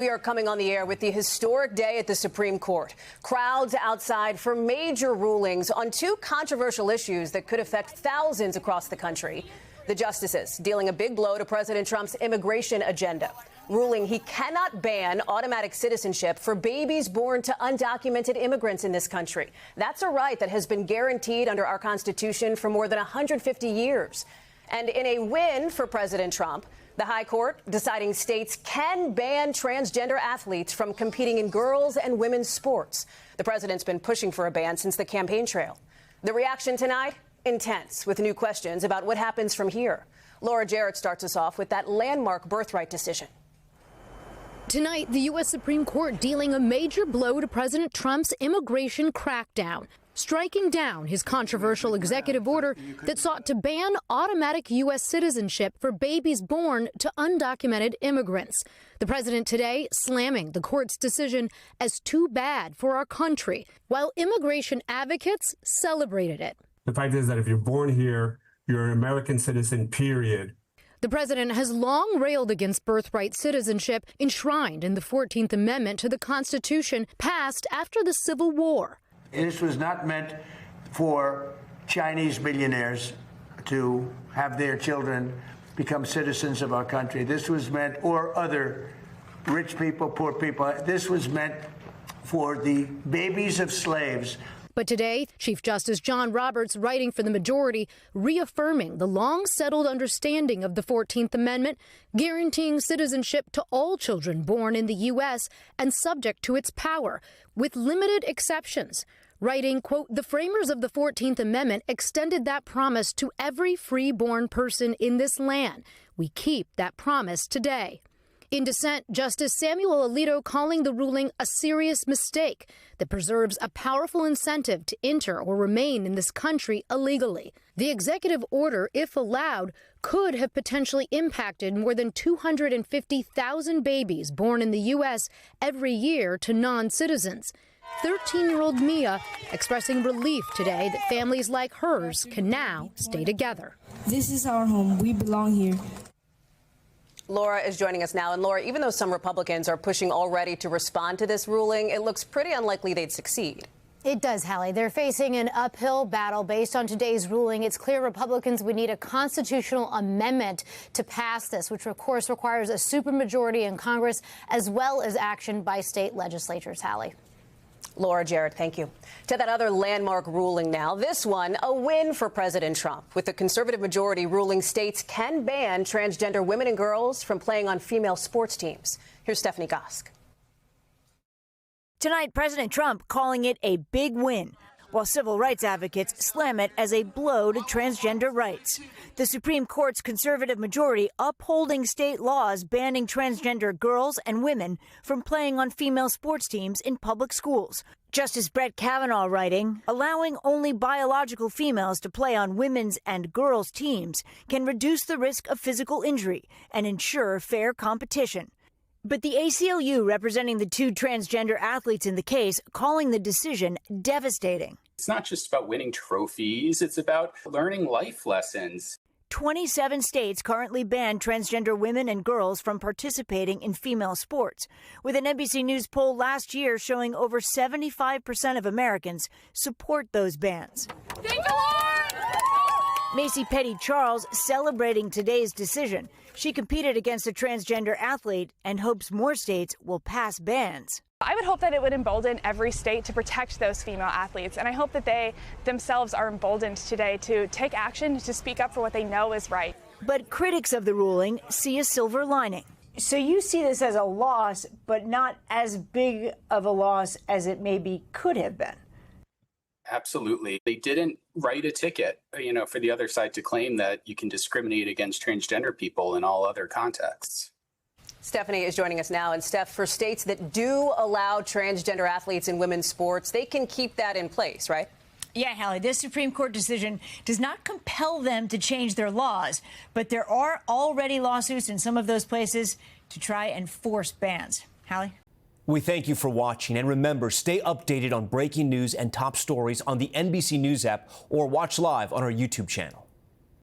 We are coming on the air with the historic day at the Supreme Court. Crowds outside for major rulings on two controversial issues that could affect thousands across the country. The justices dealing a big blow to President Trump's immigration agenda, ruling he cannot ban automatic citizenship for babies born to undocumented immigrants in this country. That's a right that has been guaranteed under our Constitution for more than 150 years. And in a win for President Trump, the High Court deciding states can ban transgender athletes from competing in girls' and women's sports. The president's been pushing for a ban since the campaign trail. The reaction tonight? Intense, with new questions about what happens from here. Laura Jarrett starts us off with that landmark birthright decision. Tonight, the U.S. Supreme Court dealing a major blow to President Trump's immigration crackdown, striking down his controversial executive order that sought to ban automatic U.S. citizenship for babies born to undocumented immigrants. The president today slamming the court's decision as too bad for our country, while immigration advocates celebrated it. The fact is that if you're born here, you're an American citizen, period. The president has long railed against birthright citizenship enshrined in the 14th Amendment to the Constitution passed after the Civil War. This was not meant for Chinese millionaires to have their children become citizens of our country. This was meant, or other rich people, poor people. This was meant for the babies of slaves. But today, Chief Justice John Roberts, writing for the majority, reaffirming the long-settled understanding of the 14th Amendment, guaranteeing citizenship to all children born in the U.S. and subject to its power, with limited exceptions. Writing, quote, the framers of the 14th Amendment extended that promise to every free-born person in this land. We keep that promise today. In dissent, Justice Samuel Alito calling the ruling a serious mistake that preserves a powerful incentive to enter or remain in this country illegally. The executive order, if allowed, could have potentially impacted more than 250,000 babies born in the U.S. every year to non-citizens. 13-year-old Mia expressing relief today that families like hers can now stay together. This is our home. We belong here. Laura is joining us now. And Laura, even though some Republicans are pushing already to respond to this ruling, it looks pretty unlikely they'd succeed. It does, Hallie. They're facing an uphill battle based on today's ruling. It's clear Republicans would need a constitutional amendment to pass this, which of course requires a supermajority in Congress as well as action by state legislatures, Hallie. Laura Jarrett, thank you. To that other landmark ruling now. This one, a win for President Trump, with the conservative majority ruling states can ban transgender women and girls from playing on female sports teams. Here's Stephanie Gosk. Tonight, President Trump calling it a big win, while civil rights advocates slam it as a blow to transgender rights. The Supreme Court's conservative majority upholding state laws banning transgender girls and women from playing on female sports teams in public schools. Justice Brett Kavanaugh writing, allowing only biological females to play on women's and girls' teams can reduce the risk of physical injury and ensure fair competition. But the ACLU, representing the two transgender athletes in the case, calling the decision devastating. It's not just about winning trophies, it's about learning life lessons. 27 states currently ban transgender women and girls from participating in female sports, with an NBC News poll last year showing over 75% of Americans support those bans. Thank the Lord! Macy Petty Charles celebrating today's decision. She competed against a transgender athlete and hopes more states will pass bans. I would hope that it would embolden every state to protect those female athletes, and I hope that they themselves are emboldened today to take action, to speak up for what they know is right. But critics of the ruling see a silver lining. So you see this as a loss, but not as big of a loss as it maybe could have been. Absolutely. They didn't write a ticket, for the other side to claim that you can discriminate against transgender people in all other contexts. Stephanie is joining us now. And Steph, for states that do allow transgender athletes in women's sports, they can keep that in place, right? Yeah, Hallie, this Supreme Court decision does not compel them to change their laws, but there are already lawsuits in some of those places to try and force bans. Hallie? We thank you for watching, and remember, stay updated on breaking news and top stories on the NBC News app or watch live on our YouTube channel.